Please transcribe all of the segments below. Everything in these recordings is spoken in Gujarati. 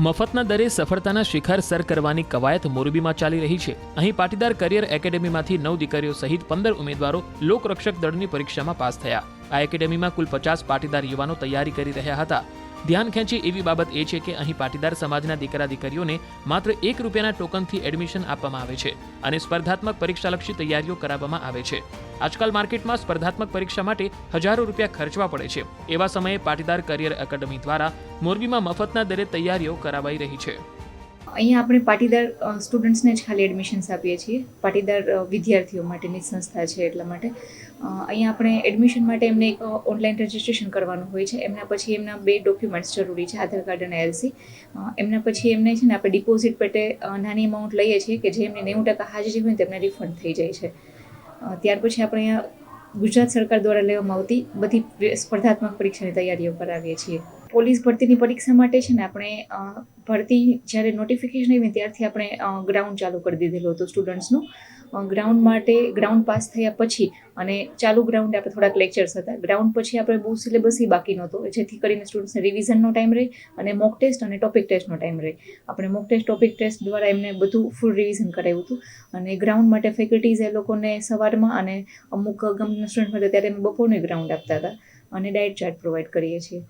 મફતના દરે સફળતાના શિખર સર કરવાની કવાયત મોરબીમાં ચાલી રહી છે। અહીં પાટીદાર કરિયર એકેડેમીમાંથી 9 દીકરીઓ સહિત 15 ઉમેદવારો લોકરક્ષક દળની પરીક્ષામાં પાસ થયા। આ એકેડેમીમાં કુલ 50 પાટીદાર યુવાનો તૈયારી કરી રહ્યા હતા। ધ્યાન ખેંચે એવી બાબત એ છે કે અહીં પાટીદાર સમાજના દીકરા દીકરીઓને માત્ર ₹1 ટોકનથી એડમિશન આપવામાં આવે છે અને સ્પર્ધાત્મક પરીક્ષાલક્ષી તૈયારીઓ કરાવવામાં આવે છે। આજકાલ માર્કેટમાં સ્પર્ધાત્મક પરીક્ષા માટે હજારો રૂપિયા ખર્ચવા પડે છે। એવા સમયે પાટીદાર કરિયર એકેડેમી દ્વારા મોરબીમાં મફતના દરે તૈયારીઓ કરાવાઈ રહી છે। અહીંયા આપણે પાટીદાર સ્ટુડન્ટ્સને જ ખાલી એડમિશન્સ આપીએ છીએ। પાટીદાર વિદ્યાર્થીઓ માટેની સંસ્થા છે એટલા માટે અહીંયા આપણે એડમિશન માટે એમને એક ઓનલાઈન રજિસ્ટ્રેશન કરવાનું હોય છે। એમના પછી એમના 2 ડોક્યુમેન્ટ્સ જરૂરી છે, આધાર કાર્ડ અને LC। એમના પછી એમને છે ને આપણે ડિપોઝિટ પેટે નાની અમાઉન્ટ લઈએ છીએ કે જે એમને 90% હાજરી હોય ને તેમને રિફંડ થઈ જાય છે। ત્યાર પછી આપણે અહીંયા ગુજરાત સરકાર દ્વારા લેવામાં આવતી બધી સ્પર્ધાત્મક પરીક્ષાની તૈયારીઓ કરાવીએ છીએ। પોલીસ ભરતીની પરીક્ષા માટે છે ને આપણે ભરતી જ્યારે નોટિફિકેશન આવી ત્યારથી આપણે ગ્રાઉન્ડ ચાલુ કરી દીધેલું હતું સ્ટુડન્ટ્સનું। ગ્રાઉન્ડ માટે ગ્રાઉન્ડ પાસ થયા પછી અને ચાલુ ગ્રાઉન્ડે આપણે થોડાક લેક્ચર્સ હતા। ગ્રાઉન્ડ પછી આપણે બહુ સિલેબસ બાકી નહોતો, જેથી કરીને સ્ટુડન્ટ્સને રિવિઝનનો ટાઈમ રહે અને મોક ટેસ્ટ અને ટોપિક ટેસ્ટનો ટાઈમ રહે। આપણે મોક ટેસ્ટ ટોપિક ટેસ્ટ દ્વારા એમને બધું ફૂલ રિવિઝન કરાવ્યું હતું અને ગ્રાઉન્ડ માટે ફેકલ્ટીઝ એ લોકોને સવારમાં અને અમુક ગમના સ્ટુડન્ટ માટે ત્યારે અમે બપોરનું ગ્રાઉન્ડ આપતા હતા અને ડાયટ ચાર્ટ પ્રોવાઈડ કરીએ છીએ।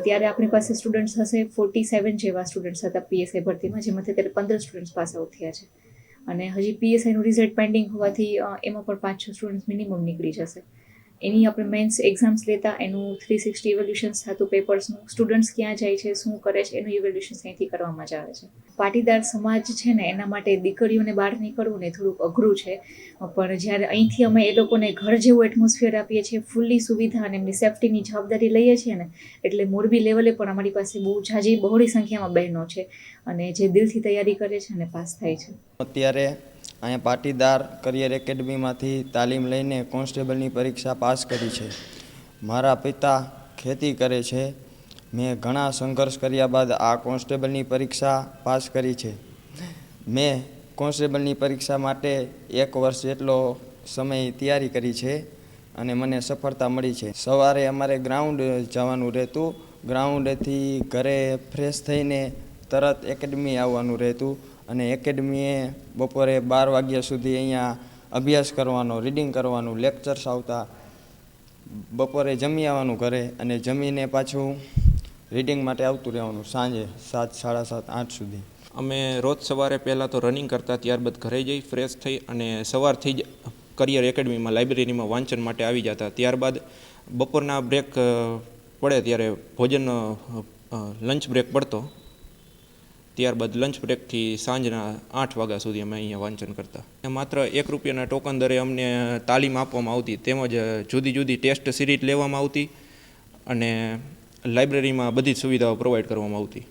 ત્યારે આપણી પાસે સ્ટુડન્ટ્સ હશે 47 જેવા સ્ટુડન્ટ્સ હતા PSI ભરતીમાં, જેમાંથી અત્યારે 15 સ્ટુડન્ટ્સ પાસ આઉટ થયા છે અને હજી PSIનું રિઝલ્ટ પેન્ડિંગ હોવાથી એમાં પણ 5-6 સ્ટુડન્ટ્સ મિનિમમ નીકળી જશે। એની આપણે મેન્સ એક્ઝામ્સ લેતા એનું 360 ઇવેલ્યુશન્સ થતું પેપર્સનું, સ્ટુડન્ટ્સ ક્યાં જાય છે, શું કરે છે એનું ઇવેલ્યુશન્સ અહીંથી કરવામાં જ આવે છે। પાટીદાર સમાજ છે ને એના માટે દીકરીઓને બહાર નીકળવું ને થોડુંક અઘરું છે, પણ જ્યારે અહીંથી અમે એ લોકોને ઘર જેવું એટમોસ્ફિયર આપીએ છીએ, ફૂલ્લી સુવિધા અને એમની સેફ્ટીની જવાબદારી લઈએ છીએ ને, એટલે મોરબી લેવલે પણ અમારી પાસે બહુ બહોળી સંખ્યામાં બહેનો છે અને જે દિલથી તૈયારી કરે છે અને પાસ થાય છે। અત્યારે અહીંયા પાટીદાર કરિયર એકેડમીમાંથી તાલીમ લઈને કોન્સ્ટેબલની પરીક્ષા પાસ કરી છે। મારા પિતા ખેતી કરે છે। મેં ઘણા સંઘર્ષ કર્યા બાદ આ કોન્સ્ટેબલની પરીક્ષા પાસ કરી છે। મેં કોન્સ્ટેબલની પરીક્ષા માટે 1 વર્ષ જેટલો સમય તૈયારી કરી છે અને મને સફળતા મળી છે। સવારે અમારે ગ્રાઉન્ડ જવાનું રહેતું, ગ્રાઉન્ડેથી ઘરે ફ્રેશ થઈને તરત એકેડમી આવવાનું રહેતું અને એકેડમીએ બપોરે 12 વાગ્યા સુધી અહીંયા અભ્યાસ કરવાનો, રીડિંગ કરવાનું, લેક્ચર્સ આવતા। બપોરે જમી આવવાનું ઘરે અને જમીને પાછું રીડિંગ માટે આવતું રહેવાનું સાંજે 7, 7:30, 8 સુધી। અમે રોજ સવારે પહેલાં તો રનિંગ કરતા, ત્યારબાદ ઘરે જઈ ફ્રેશ થઈ અને સવારથી જ કરિયર એકેડમીમાં લાઇબ્રેરીમાં વાંચન માટે આવી જતા। ત્યારબાદ બપોરના બ્રેક પડે ત્યારે ભોજન લંચ બ્રેક પડતો, ત્યારબાદ લંચ બ્રેકથી સાંજના 8 વાગ્યા સુધી અમે અહીંયા વાંચન કરતા। માત્ર ₹1 ટોકન દરે અમને તાલીમ આપવામાં આવતી, તેમજ જુદી જુદી ટેસ્ટ સિરીઝ લેવામાં આવતી અને લાઇબ્રેરીમાં બધી જ સુવિધાઓ પ્રોવાઈડ કરવામાં આવતી।